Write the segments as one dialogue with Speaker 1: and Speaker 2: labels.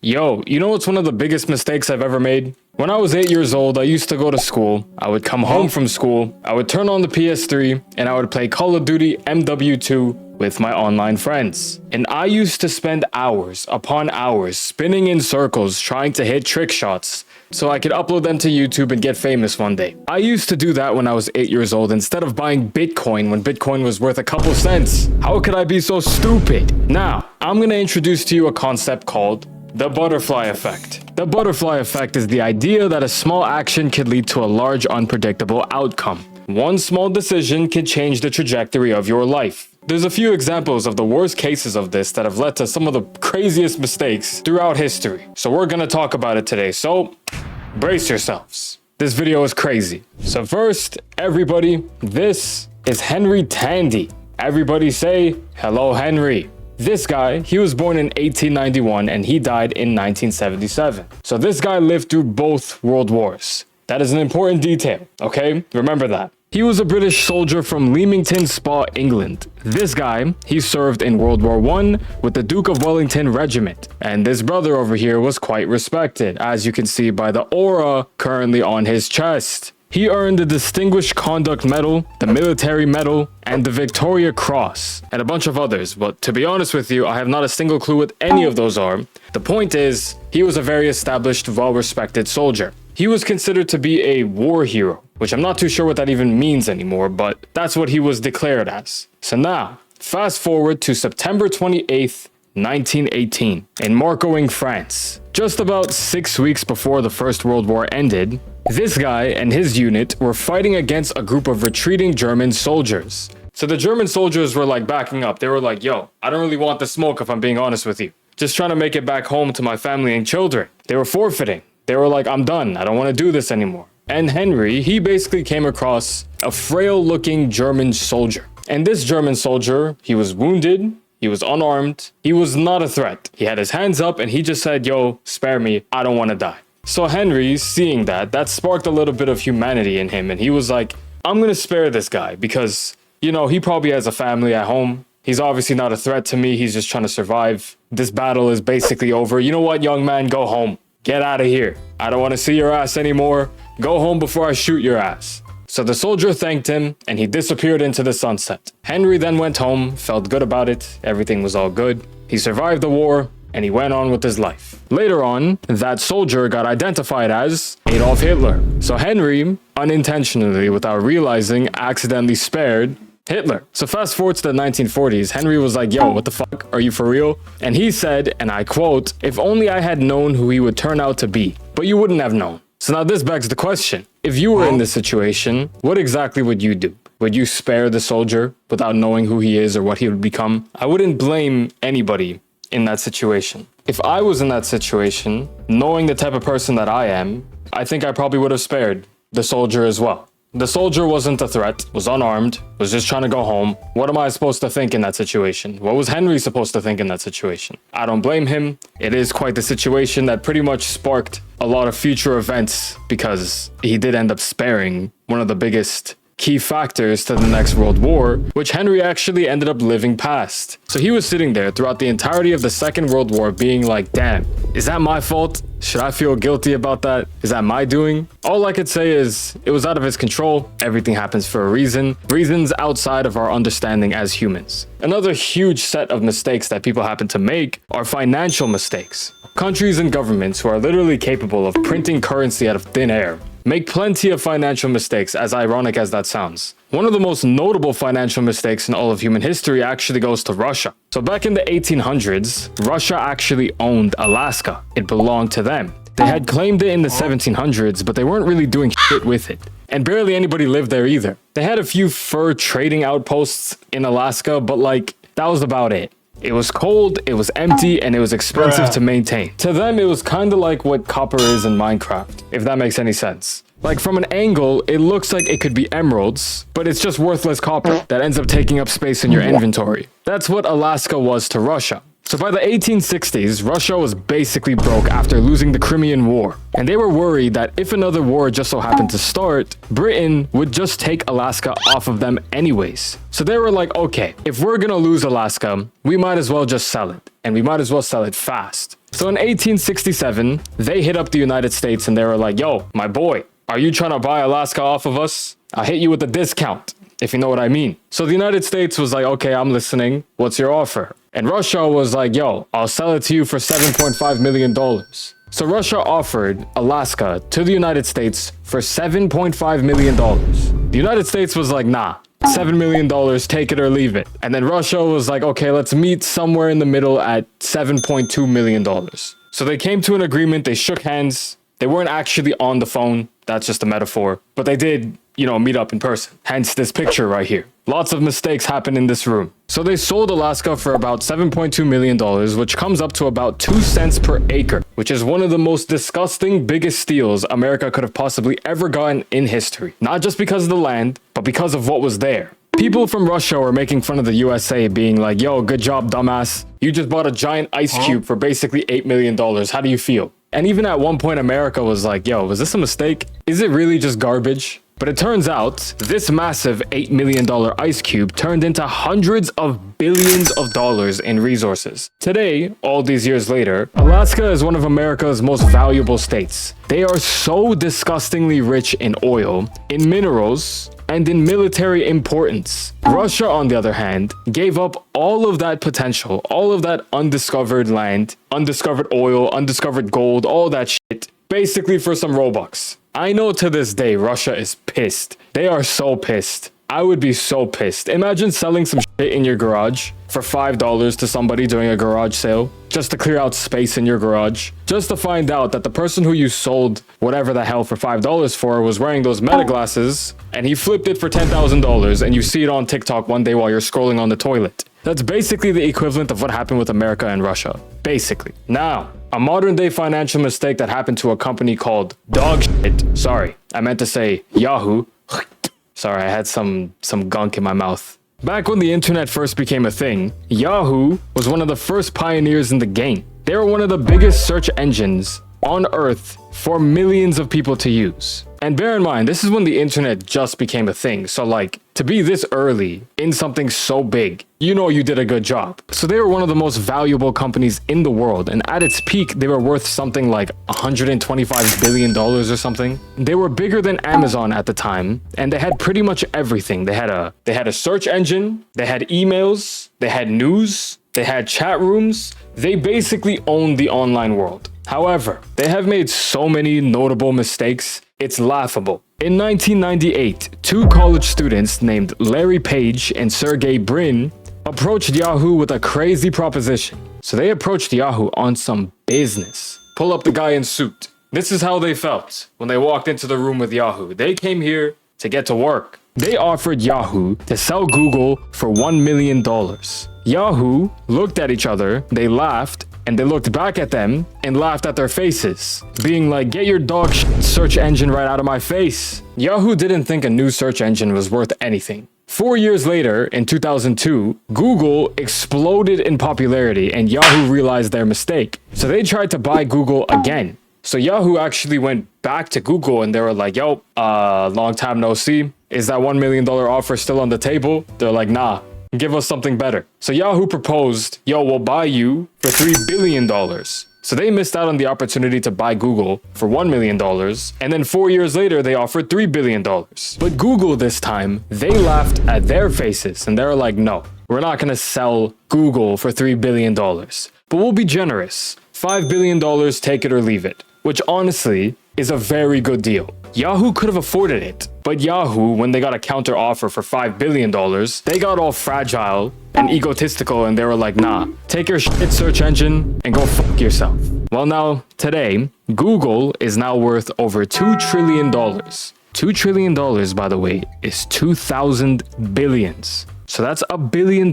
Speaker 1: Yo, you know what's one of the biggest mistakes I've ever made? When I was 8 years old, I used to go to school. I would come home from school, I would turn on the PS3, and I would play Call of Duty MW2 with my online friends. And I used to spend hours upon hours spinning in circles trying to hit trick shots so I could upload them to YouTube and get famous one day. I used to do that when I was 8 years old instead of buying Bitcoin when Bitcoin was worth a couple cents. How could I be so stupid? Now, I'm gonna introduce to you a concept called the butterfly effect. The butterfly effect is the idea that a small action can lead to a large unpredictable outcome. One small decision can change the trajectory of your life. There's a few examples of the worst cases of this that have led to some of the craziest mistakes throughout history. So we're gonna talk about it today, so brace yourselves. This video is crazy. So first, everybody, this is Henry Tandy. Everybody say, hello Henry. This guy, he was born in 1891 and he died in 1977. So this guy lived through both world wars. That is an important detail, okay? Remember that. He was a British soldier from Leamington Spa, England. This guy, he served in World War I with the Duke of Wellington Regiment. And this brother over here was quite respected, as you can see by the aura currently on his chest. He earned the Distinguished Conduct Medal, the Military Medal, and the Victoria Cross, and a bunch of others, but to be honest with you, I have not a single clue what any of those are. The point is, he was a very established, well-respected soldier. He was considered to be a war hero, which I'm not too sure what that even means anymore, but that's what he was declared as. So now, fast forward to September 28th, 1918, in Marcoing, France. Just about 6 weeks before the First World War ended, this guy and his unit were fighting against a group of retreating German soldiers. So the German soldiers were like backing up. They were like, yo, I don't really want the smoke if I'm being honest with you. Just trying to make it back home to my family and children. They were forfeiting. They were like, I'm done. I don't want to do this anymore. And Henry, he basically came across a frail looking German soldier. And this German soldier, he was wounded. He was unarmed. He was not a threat. He had his hands up and he just said, yo, spare me. I don't want to die. So Henry, seeing that sparked a little bit of humanity in him. And he was like, I'm going to spare this guy because, you know, he probably has a family at home. He's obviously not a threat to me. He's just trying to survive. This battle is basically over. You know what, young man? Go home. Get out of here. I don't want to see your ass anymore. Go home before I shoot your ass. So the soldier thanked him and he disappeared into the sunset. Henry then went home, felt good about it. Everything was all good. He survived the war and he went on with his life. Later on, that soldier got identified as Adolf Hitler. So Henry, unintentionally, without realizing, accidentally spared Hitler. So fast forward to the 1940s, Henry was like, yo, what the fuck? Are you for real? And he said, and I quote, if only I had known who he would turn out to be. But you wouldn't have known. So now this begs the question. If you were in this situation, what exactly would you do? Would you spare the soldier without knowing who he is or what he would become? I wouldn't blame anybody in that situation. If I was in that situation, knowing the type of person that I am, I think I probably would have spared the soldier as well. The soldier wasn't a threat, was unarmed, was just trying to go home. What am I supposed to think in that situation? What was Henry supposed to think in that situation? I don't blame him. It is quite the situation that pretty much sparked a lot of future events because he did end up sparing one of the biggest key factors to the next World War, which Henry actually ended up living past. So he was sitting there throughout the entirety of the Second World War being like, damn, is that my fault? Should I feel guilty about that? Is that my doing? All I could say is it was out of his control. Everything happens for a reason. Reasons outside of our understanding as humans. Another huge set of mistakes that people happen to make are financial mistakes. Countries and governments who are literally capable of printing currency out of thin air make plenty of financial mistakes, as ironic as that sounds. One of the most notable financial mistakes in all of human history actually goes to Russia. So back in the 1800s, Russia actually owned Alaska. It belonged to them. They had claimed it in the 1700s, but they weren't really doing shit with it. And barely anybody lived there either. They had a few fur trading outposts in Alaska, but like, that was about it. It was cold, it was empty, and it was expensive to maintain. To them, it was kind of like what copper is in Minecraft, if that makes any sense. Like from an angle, it looks like it could be emeralds, but it's just worthless copper that ends up taking up space in your inventory. That's what Alaska was to Russia. So by the 1860s, Russia was basically broke after losing the Crimean War. And they were worried that if another war just so happened to start, Britain would just take Alaska off of them anyways. So they were like, okay, if we're gonna lose Alaska, we might as well just sell it. And we might as well sell it fast. So in 1867, they hit up the United States and they were like, yo, my boy, are you trying to buy Alaska off of us? I'll hit you with a discount, if you know what I mean. So the United States was like, okay, I'm listening. What's your offer? And Russia was like, yo, I'll sell it to you for $7.5 million. So Russia offered Alaska to the United States for $7.5 million. The United States was like, nah, $7 million, take it or leave it. And then Russia was like, okay, let's meet somewhere in the middle at $7.2 million. So they came to an agreement, they shook hands. They weren't actually on the phone. That's just a metaphor. But they did, meet up in person. Hence this picture right here. Lots of mistakes happen in this room. So they sold Alaska for about $7.2 million, which comes up to about 2 cents per acre, which is one of the most disgusting, biggest steals America could have possibly ever gotten in history. Not just because of the land, but because of what was there. People from Russia were making fun of the USA, being like, yo, good job, dumbass. You just bought a giant ice cube for basically $8 million. How do you feel? And even at one point, America was like, yo, was this a mistake? Is it really just garbage? But it turns out this massive $8 million ice cube turned into hundreds of billions of dollars in resources. Today, all these years later, Alaska is one of America's most valuable states. They are so disgustingly rich in oil, in minerals, and in military importance. Russia, on the other hand, gave up all of that potential, all of that undiscovered land, undiscovered oil, undiscovered gold, all that shit, basically for some Robux. I know to this day, Russia is pissed. They are so pissed. I would be so pissed. Imagine selling some shit in your garage for $5 to somebody during a garage sale, just to clear out space in your garage, just to find out that the person who you sold whatever the hell for $5 for was wearing those Meta glasses, and he flipped it for $10,000, and you see it on TikTok one day while you're scrolling on the toilet. That's basically the equivalent of what happened with America and Russia. Basically. Now, a modern day financial mistake that happened to a company called Dogshit. Sorry, I meant to say Yahoo. Sorry, I had some gunk in my mouth. Back when the internet first became a thing, Yahoo was one of the first pioneers in the game. They were one of the biggest search engines on Earth for millions of people to use. And bear in mind, this is when the internet just became a thing. So like, to be this early in something so big, you did a good job. So they were one of the most valuable companies in the world. And at its peak, they were worth something like $125 billion or something. They were bigger than Amazon at the time. And they had pretty much everything. They had a search engine. They had emails. They had news. They had chat rooms. They basically owned the online world. However, they have made so many notable mistakes, it's laughable. In 1998, 2 college students named Larry Page and Sergey Brin approached Yahoo with a crazy proposition. So they approached Yahoo on some business. Pull up the guy in suit. This is how they felt when they walked into the room with Yahoo. They came here to get to work. They offered Yahoo to sell Google for $1 million. Yahoo looked at each other, they laughed, and they looked back at them and laughed at their faces, being like, get your dog shit search engine right out of my face. Yahoo didn't think a new search engine was worth anything. 4 years later, in 2002, Google exploded in popularity and Yahoo realized their mistake. So they tried to buy Google again. So Yahoo actually went back to Google and they were like, yo, long time no see. Is that $1 million offer still on the table? They're like, nah. Give us something better. So Yahoo proposed, yo, we'll buy you for $3 billion. So they missed out on the opportunity to buy Google for $1 million. And then 4 years later, they offered $3 billion. But Google this time, they laughed at their faces and they were like, no, we're not going to sell Google for $3 billion. But we'll be generous. $5 billion, take it or leave it. Which honestly is a very good deal. Yahoo could have afforded it, but Yahoo, when they got a counter offer for $5 billion, they got all fragile and egotistical and they were like, nah, take your shit search engine and go fuck yourself. Well now, today, Google is now worth over $2 trillion. $2 trillion, by the way, is 2,000 billions. So that's $1 billion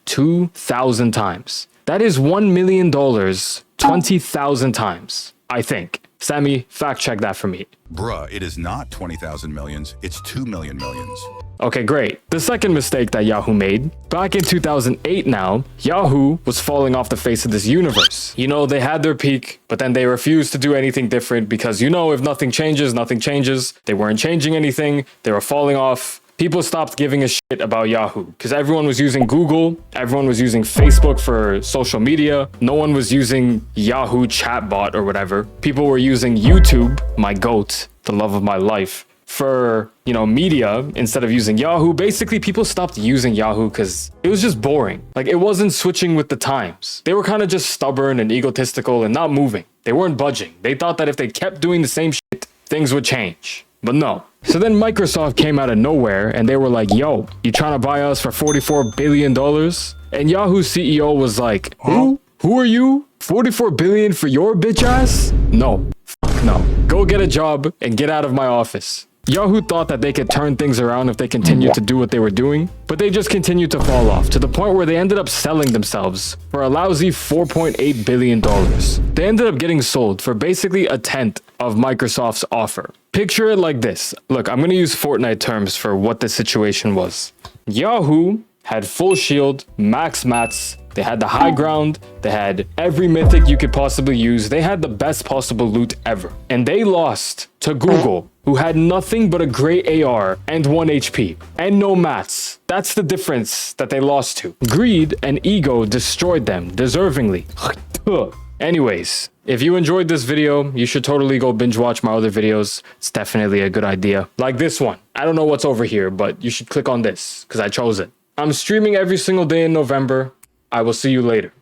Speaker 1: 2,000 times. That is $1 million 20,000 times, I think. Sammy, fact check that for me.
Speaker 2: Bruh, it is not 20,000 millions, it's 2 million millions.
Speaker 1: Okay, great. The second mistake that Yahoo made, back in 2008 now, Yahoo was falling off the face of this universe. They had their peak, but then they refused to do anything different because if nothing changes, nothing changes. They weren't changing anything. They were falling off. people stopped giving a shit about Yahoo because everyone was using Google, everyone was using Facebook for social media, no one was using Yahoo chatbot or whatever. People were using YouTube, my goat, the love of my life, for, media instead of using Yahoo. Basically, people stopped using Yahoo because it was just boring. Like, it wasn't switching with the times. They were kind of just stubborn and egotistical and not moving. They weren't budging. They thought that if they kept doing the same shit, things would change. But no. So then Microsoft came out of nowhere and they were like, yo, you trying to buy us for $44 billion? And Yahoo's CEO was like, who? Who are you? 44 billion for your bitch ass? No. Fuck no. Go get a job and get out of my office. Yahoo thought that they could turn things around if they continued to do what they were doing, but they just continued to fall off to the point where they ended up selling themselves for a lousy $4.8 billion. They ended up getting sold for basically a tenth of Microsoft's offer. Picture it like this. Look, I'm going to use Fortnite terms for what the situation was. Yahoo had full shield, max mats, they had the high ground, they had every mythic you could possibly use, they had the best possible loot ever. And they lost to Google, who had nothing but a great AR and 1 HP, and no mats. That's the difference that they lost to. Greed and ego destroyed them, deservingly. Anyways, if you enjoyed this video, you should totally go binge watch my other videos. It's definitely a good idea. Like this one. I don't know what's over here, but you should click on this, because I chose it. I'm streaming every single day in November. I will see you later.